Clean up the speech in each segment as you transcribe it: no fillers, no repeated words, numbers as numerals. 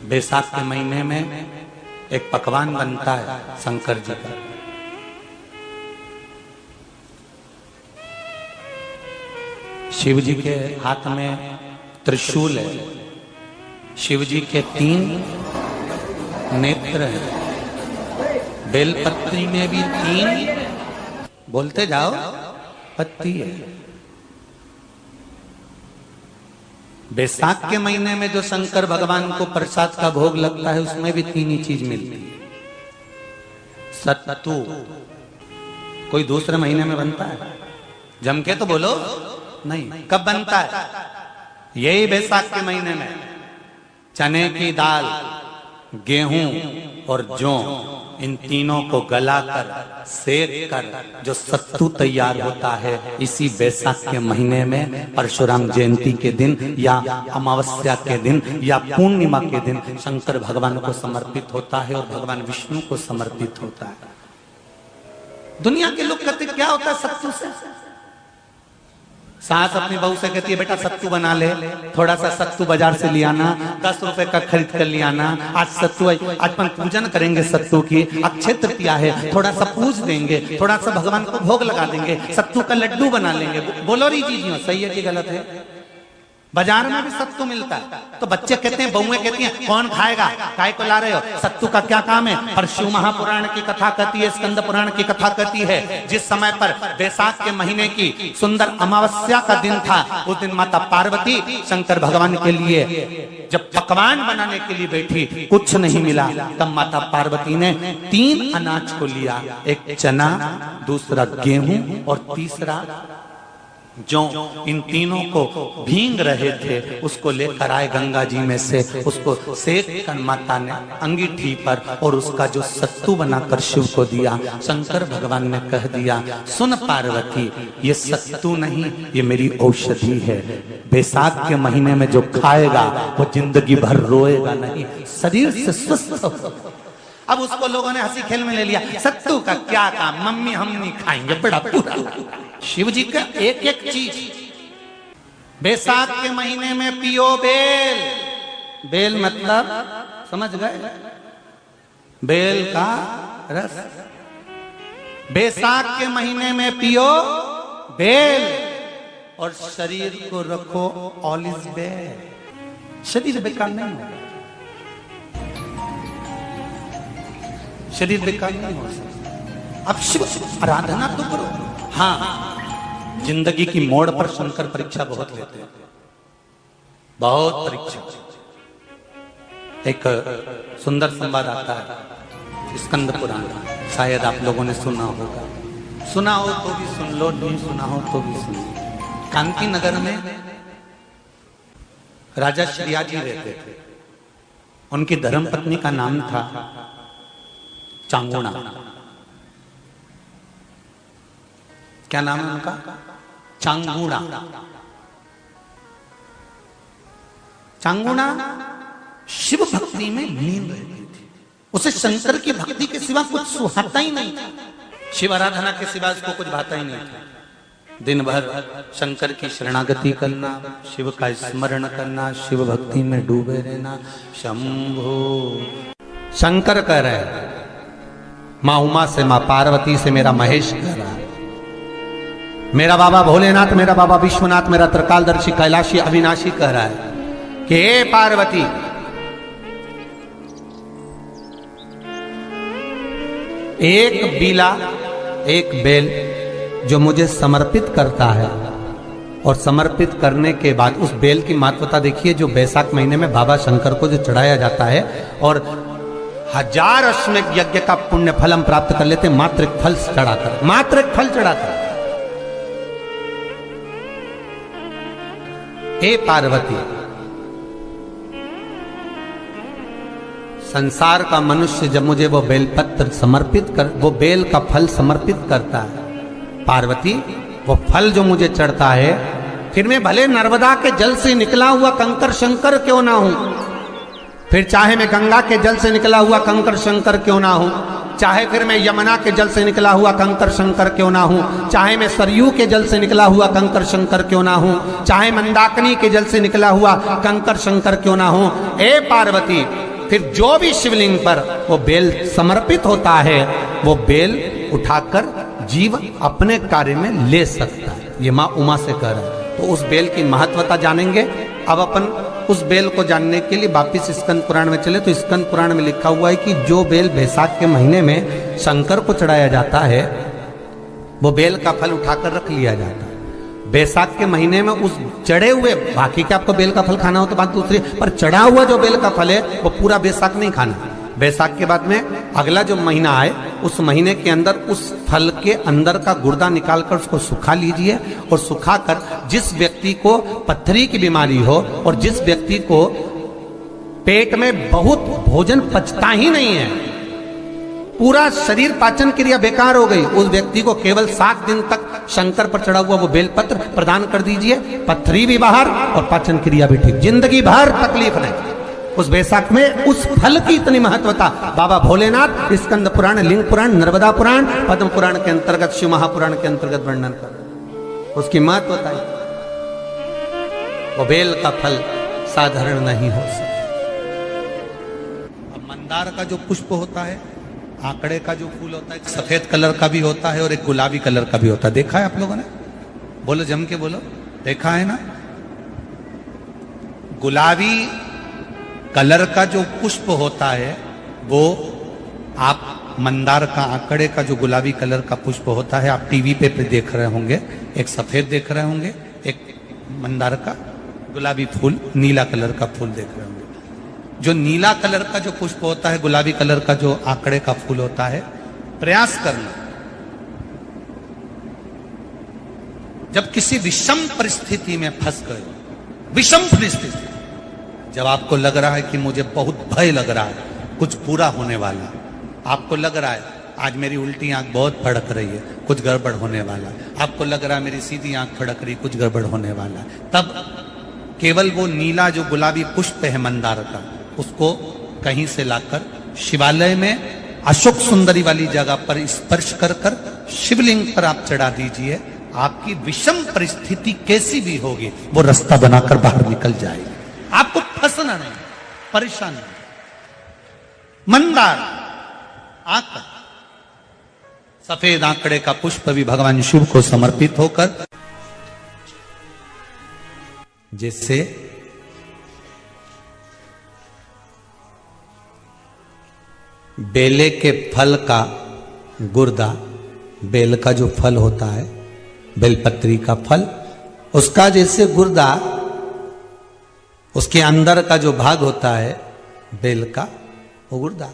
बैसाख के महीने में एक पकवान बनता है शंकर जी का। शिव जी के हाथ में त्रिशूल है, शिव जी के 3 नेत्र हैं, बेलपत्री में भी 3, बोलते जाओ, पत्ती है। बैसाख के महीने में जो शंकर भगवान को प्रसाद का भोग लगता है उसमें भी 3 ही चीज मिलती है। सत्तू कोई दूसरे महीने में बनता है? जम के तो बोलो नहीं। कब बनता है? यही बैसाख के महीने में। चने की दाल, गेहूं और जौ, इन तीनों को गलाकर सेक कर जो सत्तू तैयार होता है, इसी बैसाख के महीने में परशुराम जयंती के दिन या अमावस्या के दिन या पूर्णिमा के दिन शंकर भगवान को समर्पित होता है और भगवान विष्णु को समर्पित होता है। दुनिया के लोग कहते क्या होता है सत्तू से? सास अपनी बहू से कहती है बेटा सत्तू बना ले, थोड़ा सा सत्तू बाजार से ले आना, 10 रुपए का खरीद कर ले आना। आज सत्तू, आज अपन पूजन करेंगे सत्तू की, अक्षय तृतीया है, थोड़ा सा पूज देंगे, थोड़ा सा भगवान को भोग लगा देंगे, सत्तू का लड्डू बना लेंगे। बोलो री जी सही है कि गलत है? बाजार में भी सत्तू मिलता है तो बच्चे कहते हैं, बहुएं कहती हैं कौन खाएगा, काय को ला रहे हो, सत्तू का क्या काम है? पर शिव महापुराण की कथा कहती है, स्कंद पुराण की कथा कहती है, जिस समय पर बैसाख के महीने की सुंदर अमावस्या का दिन था, उस दिन माता पार्वती शंकर भगवान के लिए जब पकवान बनाने के लिए बैठी, कुछ नहीं मिला, तब माता पार्वती ने 3 अनाज को लिया, एक चना, दूसरा गेहूं और तीसरा जो, इन तीनों को भींग रहे थे उसको लेकर आए गंगा जी में से, उसको सेक कर माता ने अंगीठी पर और उसका जो सत्तू बनाकर शिव को दिया। शंकर भगवान ने कह दिया, सुन पार्वती, ये सत्तू नहीं, ये मेरी औषधि है। बैसाख के महीने में जो खाएगा वो जिंदगी भर रोएगा नहीं, शरीर से स्वस्थ होगा। अब उसको लोगों ने हंसी खेल में ले लिया, सत्तू का क्या काम, मम्मी हम नहीं खाएंगे, बड़ा पूरा। शिव जी का एक एक चीज। बैसाख के महीने में पियो बेल, बेल मतलब समझ गए, बेल का रस। बैसाख के महीने में पियो बेल और शरीर को रखो ऑलिव बेल, शरीर बेकार नहीं होगा, शरीर बेकार नहीं हो सकता। अब शिव आराधना तो करो। हाँ, जिंदगी की मोड़ पर शंकर परीक्षा बहुत लेते हैं, बहुत परीक्षा। एक सुंदर संवाद आता है स्कंद पुराण, शायद आप लोगों ने सुना होगा, सुना हो तो भी सुन लो, नहीं सुना हो तो भी सुन लो। कांकी नगर में राजा श्रियाजी रहते थे, उनकी धर्मपत्नी का नाम था चांगुणा। क्या नाम है उनका? चांगुणा। चांगुणा शिव भक्ति में लीन रहती थी, उसे शंकर की भक्ति के सिवा कुछ सुहाता ही नहीं था, शिव आराधना के सिवा उसको कुछ भाता ही नहीं था। दिन भर शंकर की शरणागति करना, शिव का स्मरण करना, शिव भक्ति में डूबे रहना। शंभो शंकर कह रहे, माँ उमा से, माँ पार्वती से मेरा महेश कह रहा है, मेरा बाबा भोलेनाथ, मेरा बाबा विश्वनाथ, मेरा त्रिकालदर्शी कैलाशी अविनाशी कह रहा है कि हे पार्वती, एक बीला, एक बेल जो मुझे समर्पित करता है, और समर्पित करने के बाद उस बेल की महत्वता देखिए, जो बैसाख महीने में बाबा शंकर को जो चढ़ाया जाता है और 1000 अश्वमेध यज्ञ का पुण्य फल हम प्राप्त कर लेते, मात्र एक फल चढ़ाकर, मात्र एक फल चढ़ाकर। हे पार्वती, संसार का मनुष्य जब मुझे वो बेलपत्र समर्पित कर, वो बेल का फल समर्पित करता है, पार्वती वो फल जो मुझे चढ़ता है, फिर मैं भले नर्मदा के जल से निकला हुआ कंकर शंकर क्यों ना हूं, फिर चाहे मैं गंगा के जल से निकला हुआ कंकर शंकर क्यों ना हूं, चाहे फिर मैं यमुना के जल से निकला हुआ कंकर शंकर क्यों ना हूं, चाहे मैं सरयू के जल से निकला हुआ कंकर शंकर क्यों ना हूं, चाहे मंदाकिनी के जल से निकला हुआ कंकर शंकर क्यों ना हूं। ए पार्वती, फिर जो भी शिवलिंग पर वो बेल समर्पित होता है, वो बेल उठाकर जीव अपने कार्य में ले सकता है। ये माँ उमा से कह रहा है। तो उस बेल की महत्वता जानेंगे। अब अपन उस बेल को जानने के लिए वापिस स्कंद पुराण में चले। तो स्कंद पुराण में लिखा हुआ है कि जो बेल बैसाख के महीने में शंकर को चढ़ाया जाता है, वो बेल का फल उठाकर रख लिया जाता है। बैसाख के महीने में उस चढ़े हुए, बाकी के आपको बेल का फल खाना हो तो बात दूसरी, पर चढ़ा हुआ जो बेल का फल है वो पूरा बैसाख नहीं खाना। बैसाख के बाद में अगला जो महीना आए, उस महीने के अंदर उस फल के अंदर का गुर्दा निकालकर उसको सुखा लीजिए, और सुखाकर जिस व्यक्ति को पथरी की बीमारी हो और जिस व्यक्ति को पेट में बहुत भोजन पचता ही नहीं है, पूरा शरीर पाचन क्रिया बेकार हो गई, उस व्यक्ति को केवल 7 दिन तक शंकर पर चढ़ा हुआ वो बेलपत्र प्रदान कर दीजिए। पथरी भी बाहर और पाचन क्रिया भी ठीक, जिंदगी भर तकलीफ नहीं। उस बैसाख में उस फल की इतनी महत्वता बाबा भोलेनाथ स्कंद पुराण, लिंग पुराण, नर्मदा पुराण, पद्म पुराण के अंतर्गत, शिव महापुराण के अंतर्गत वर्णन कर, उसकी महत्वता है। वो बेल का फल साधारण नहीं हो सकता। अब मंदार का जो पुष्प होता है, आंकड़े का जो फूल होता है, सफेद कलर का भी होता है और एक गुलाबी कलर का भी होता है। देखा है आप लोगों ने? बोलो, जम के बोलो, देखा है ना? गुलाबी कलर का जो पुष्प होता है वो, आप मंदार का, आंकड़े का जो गुलाबी कलर का पुष्प होता है, आप टीवी पे देख रहे होंगे। एक सफेद देख रहे होंगे, एक मंदार का गुलाबी फूल, नीला कलर का फूल देख रहे होंगे। जो नीला कलर का जो पुष्प होता है, गुलाबी कलर का जो आंकड़े का फूल होता है, प्रयास करना, जब किसी विषम परिस्थिति में फंस गए, विषम परिस्थिति, जब आपको लग रहा है कि मुझे बहुत भय लग रहा है, कुछ बुरा होने वाला, आपको लग रहा है आज मेरी उल्टी आंख बहुत फड़क रही है, कुछ गड़बड़ होने वाला, आपको लग रहा है मेरी सीधी आंख फड़क रही, कुछ गड़बड़ होने वाला, तब केवल वो नीला जो गुलाबी पुष्प है मंदार का, उसको कहीं से लाकर शिवालय में अशोक सुंदरी वाली जगह पर स्पर्श कर कर शिवलिंग पर आप चढ़ा दीजिए। आपकी विषम परिस्थिति कैसी भी होगी, वो रास्ता बनाकर बाहर निकल जाएगी। आपको फंसना नहीं, परेशान नहीं। मंदार आंकड़ा, सफेद आंकड़े का पुष्प भी भगवान शिव को समर्पित होकर, जिससे बेले के फल का गुर्दा, बेल का जो फल होता है, बेलपत्री का फल, उसका जैसे गुर्दा, उसके अंदर का जो भाग होता है बेल का, वो गुर्दा,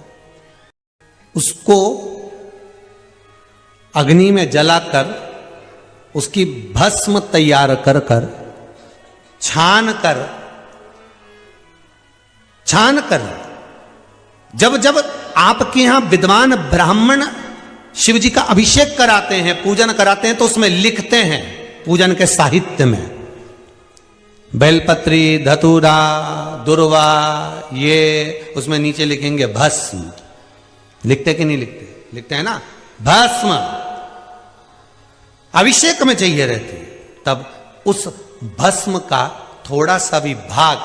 उसको अग्नि में जलाकर उसकी भस्म तैयार कर कर छान कर जब जब आपके यहां विद्वान ब्राह्मण शिव जी का अभिषेक कराते हैं, पूजन कराते हैं, तो उसमें लिखते हैं पूजन के साहित्य में, बेलपत्री, धतूरा, दुर्वा, ये उसमें नीचे लिखेंगे भस्म। लिखते कि नहीं लिखते? लिखते हैं ना, भस्म अभिषेक में चाहिए रहती है। तब उस भस्म का थोड़ा सा भी भाग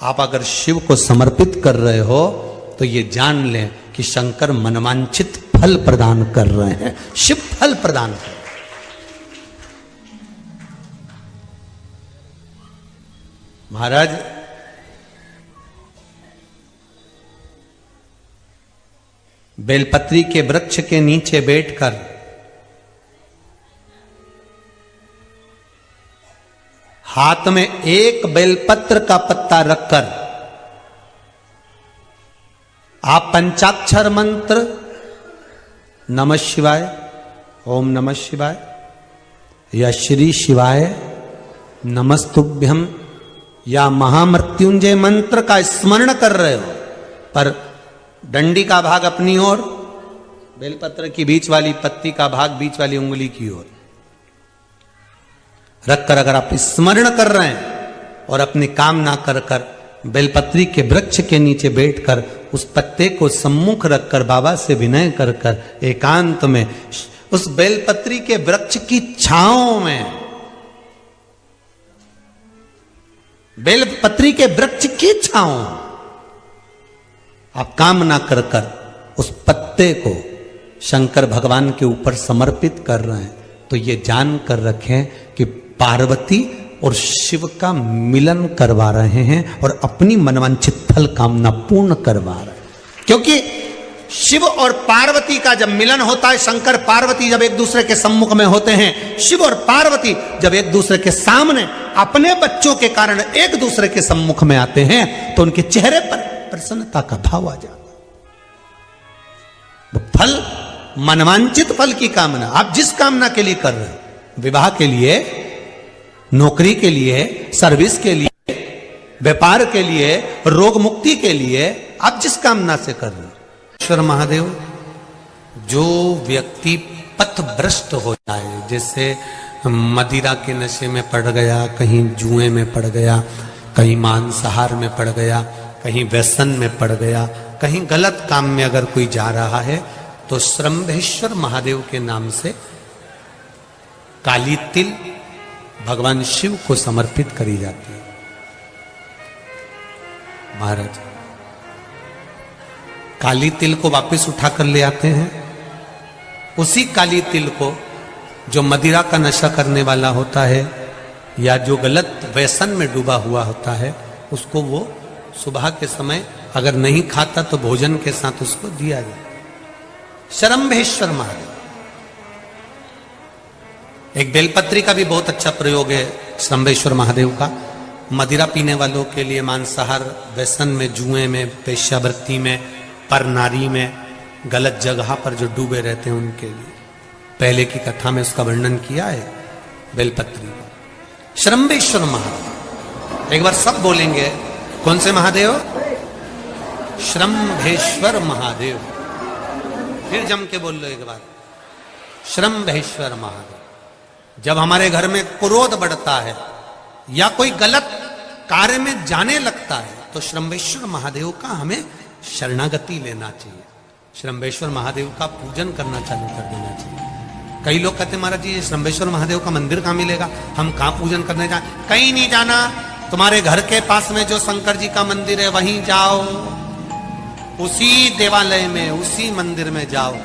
आप अगर शिव को समर्पित कर रहे हो, तो ये जान लें कि शंकर मनवांछित फल प्रदान कर रहे हैं, शिव फल प्रदान कर रहे हैं। महाराज, बेलपत्री के वृक्ष के नीचे बैठकर हाथ में एक बेलपत्र का पत्ता रखकर आप पंचाक्षर मंत्र नमः शिवाय, ओम नमः शिवाय या श्री शिवाय नमस्तुभ्यम या महामृत्युंजय मंत्र का स्मरण कर रहे हो, पर डंडी का भाग अपनी ओर, बेलपत्र की बीच वाली पत्ती का भाग बीच वाली उंगली की ओर रखकर अगर आप स्मरण कर रहे हैं और अपनी कामना कर कर बेलपत्री के वृक्ष के नीचे बैठकर उस पत्ते को सम्मुख रखकर बाबा से विनय कर कर एकांत में उस बेलपत्री के वृक्ष की छांव में, बेलपत्री के वृक्ष की छांव आप काम ना कर कर उस पत्ते को शंकर भगवान के ऊपर समर्पित कर रहे हैं, तो ये जान कर रखें कि पार्वती और शिव का मिलन करवा रहे हैं और अपनी मनवांछित फल कामना पूर्ण करवा रहे हैं। क्योंकि शिव और पार्वती का जब मिलन होता है, शंकर पार्वती जब एक दूसरे के सम्मुख में होते हैं, शिव और पार्वती जब एक दूसरे के सामने अपने बच्चों के कारण एक दूसरे के सम्मुख में आते हैं, तो उनके चेहरे पर प्रसन्नता का भाव आ जाता। फल, मनवांचित फल की कामना, आप जिस कामना के लिए कर रहे हो, विवाह के लिए, नौकरी के लिए, सर्विस के लिए, व्यापार के लिए, रोग मुक्ति के लिए, आप जिस कामना से कर रहे हो, ईश्वर महादेव, जो व्यक्ति पथभ्रष्ट हो जाए, जैसे मदिरा के नशे में पड़ गया, कहीं जुए में पड़ गया, कहीं मांसाहार में पड़ गया, कहीं व्यसन में पड़ गया, कहीं गलत काम में अगर कोई जा रहा है, तो श्रंभेश्वर महादेव के नाम से काली तिल भगवान शिव को समर्पित करी जाती है। महाराज काली तिल को वापस उठाकर ले आते हैं, उसी काली तिल को जो मदिरा का नशा करने वाला होता है या जो गलत व्यसन में डूबा हुआ होता है, उसको वो सुबह के समय अगर नहीं खाता तो भोजन के साथ उसको दिया जाए। श्रंभेश्वर महादेव, एक बेलपत्री का भी बहुत अच्छा प्रयोग है श्रंभेश्वर महादेव का, मदिरा पीने वालों के लिए, मांसाहार, व्यसन में, जुए में, वेश्यावृत्ति में, पर नारी में, गलत जगह पर जो डूबे रहते हैं उनके लिए। पहले की कथा में उसका वर्णन किया है बेलपत्री का। श्रंभेश्वर महादेव, एक बार सब बोलेंगे, कौन से महादेव? श्रंभेश्वर महादेव। फिर जम के बोल लो एक बार, श्रंभेश्वर महादेव। जब हमारे घर में क्रोध बढ़ता है या कोई गलत कार्य में जाने लगता है, तो श्रंभेश्वर महादेव का हमें शरणागति लेना चाहिए, श्रंभेश्वर महादेव का पूजन करना चालू कर देना चाहिए। कई लोग कहते हैं महाराज जी श्रंभेश्वर महादेव का मंदिर कहाँ मिलेगा, हम कहाँ पूजन करने जाए? कहीं नहीं जाना, तुम्हारे घर के पास में जो शंकर जी का मंदिर है वहीं जाओ, उसी देवालय में, उसी मंदिर में जाओ,